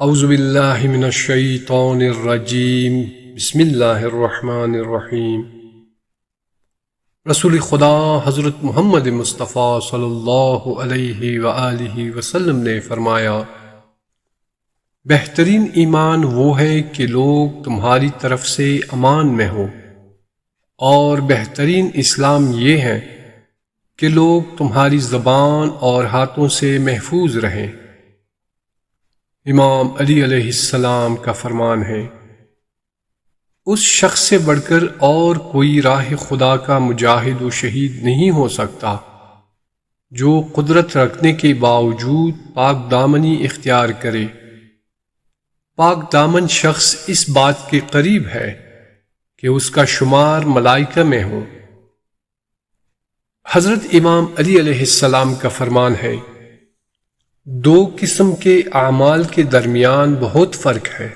اعوذ باللہ من الشیطان الرجیم بسم اللہ الرحمن الرحیم۔ رسول خدا حضرت محمد مصطفیٰ صلی اللہ علیہ وآلہ وسلم نے فرمایا، بہترین ایمان وہ ہے کہ لوگ تمہاری طرف سے امان میں ہوں، اور بہترین اسلام یہ ہے کہ لوگ تمہاری زبان اور ہاتھوں سے محفوظ رہیں۔ امام علی علیہ السلام کا فرمان ہے، اس شخص سے بڑھ کر اور کوئی راہ خدا کا مجاہد و شہید نہیں ہو سکتا جو قدرت رکھنے کے باوجود پاک دامنی اختیار کرے۔ پاک دامن شخص اس بات کے قریب ہے کہ اس کا شمار ملائکہ میں ہو۔ حضرت امام علی علیہ السلام کا فرمان ہے، دو قسم کے اعمال کے درمیان بہت فرق ہے۔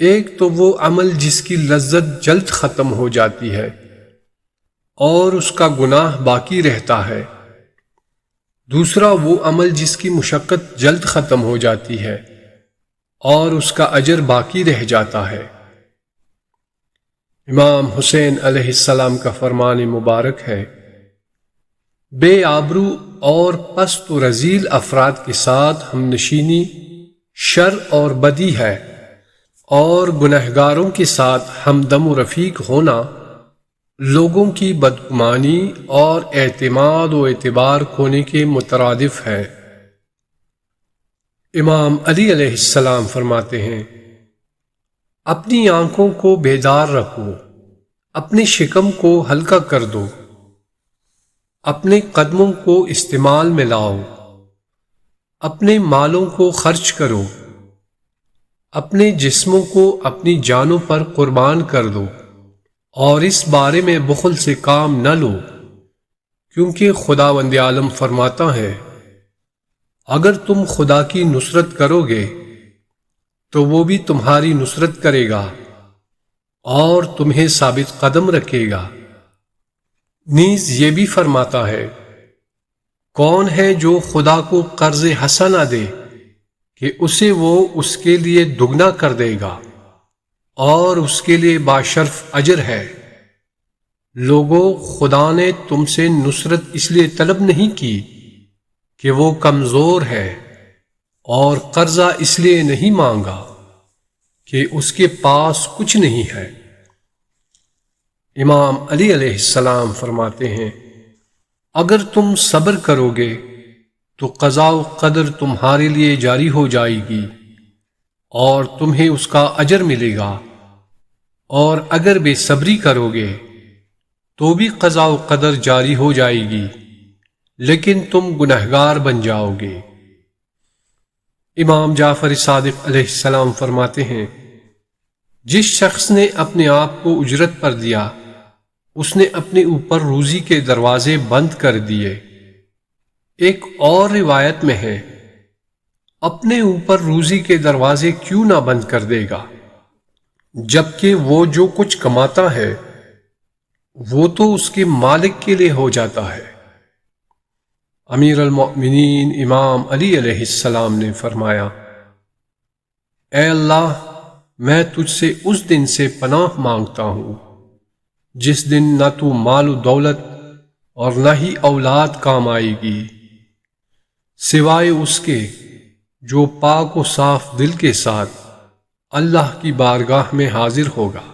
ایک تو وہ عمل جس کی لذت جلد ختم ہو جاتی ہے اور اس کا گناہ باقی رہتا ہے، دوسرا وہ عمل جس کی مشقت جلد ختم ہو جاتی ہے اور اس کا اجر باقی رہ جاتا ہے۔ امام حسین علیہ السلام کا فرمان مبارک ہے، بے آبرو اور پست و رذیل افراد کے ساتھ ہم نشینی شر اور بدی ہے، اور گنہگاروں کے ساتھ ہمدم و رفیق ہونا لوگوں کی بدگمانی اور اعتماد و اعتبار کھونے کے مترادف ہے۔ امام علی علیہ السلام فرماتے ہیں، اپنی آنکھوں کو بیدار رکھو، اپنے شکم کو ہلکا کر دو، اپنے قدموں کو استعمال میں لاؤ، اپنے مالوں کو خرچ کرو، اپنے جسموں کو اپنی جانوں پر قربان کر دو، اور اس بارے میں بخل سے کام نہ لو، کیونکہ خداوند عالم فرماتا ہے، اگر تم خدا کی نصرت کرو گے تو وہ بھی تمہاری نصرت کرے گا اور تمہیں ثابت قدم رکھے گا۔ نیز یہ بھی فرماتا ہے، کون ہے جو خدا کو قرض حسن نہ دے کہ اسے وہ اس کے لیے دگنا کر دے گا اور اس کے لیے باشرف اجر ہے۔ لوگو، خدا نے تم سے نصرت اس لیے طلب نہیں کی کہ وہ کمزور ہے، اور قرضہ اس لیے نہیں مانگا کہ اس کے پاس کچھ نہیں ہے۔ امام علی علیہ السلام فرماتے ہیں، اگر تم صبر کرو گے تو قضاء و قدر تمہارے لیے جاری ہو جائے گی اور تمہیں اس کا اجر ملے گا، اور اگر بے صبری کرو گے تو بھی قضاء و قدر جاری ہو جائے گی، لیکن تم گنہگار بن جاؤ گے۔ امام جعفر صادق علیہ السلام فرماتے ہیں، جس شخص نے اپنے آپ کو اجرت پر دیا، اس نے اپنے اوپر روزی کے دروازے بند کر دیے۔ ایک اور روایت میں ہے، اپنے اوپر روزی کے دروازے کیوں نہ بند کر دے گا، جبکہ وہ جو کچھ کماتا ہے وہ تو اس کے مالک کے لیے ہو جاتا ہے۔ امیر المؤمنین امام علی علیہ السلام نے فرمایا، اے اللہ، میں تجھ سے اس دن سے پناہ مانگتا ہوں جس دن نہ تو مال و دولت اور نہ ہی اولاد کام آئے گی، سوائے اس کے جو پاک و صاف دل کے ساتھ اللہ کی بارگاہ میں حاضر ہوگا۔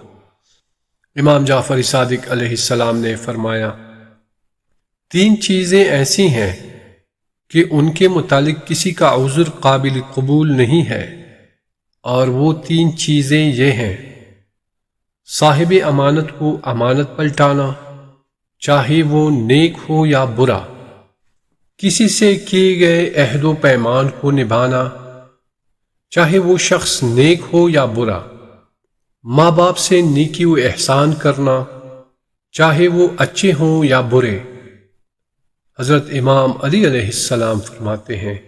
امام جعفر صادق علیہ السلام نے فرمایا، تین چیزیں ایسی ہیں کہ ان کے متعلق کسی کا عذر قابل قبول نہیں ہے، اور وہ تین چیزیں یہ ہیں، صاحب امانت کو امانت پلٹانا، چاہے وہ نیک ہو یا برا، کسی سے کیے گئے عہد و پیمان کو نبھانا، چاہے وہ شخص نیک ہو یا برا، ماں باپ سے نیکی و احسان کرنا، چاہے وہ اچھے ہوں یا برے۔ حضرت امام علی علیہ السلام فرماتے ہیں،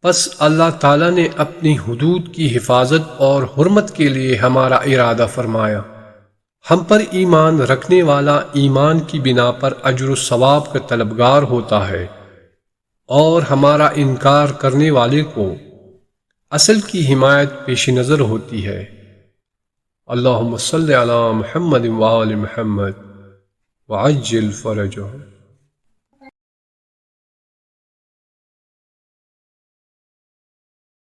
پس اللہ تعالیٰ نے اپنی حدود کی حفاظت اور حرمت کے لیے ہمارا ارادہ فرمایا۔ ہم پر ایمان رکھنے والا ایمان کی بنا پر اجر و ثواب کا طلبگار ہوتا ہے، اور ہمارا انکار کرنے والے کو اصل کی حمایت پیش نظر ہوتی ہے۔ اللہم صلی علی محمد وآل محمد وعجل فرجہ۔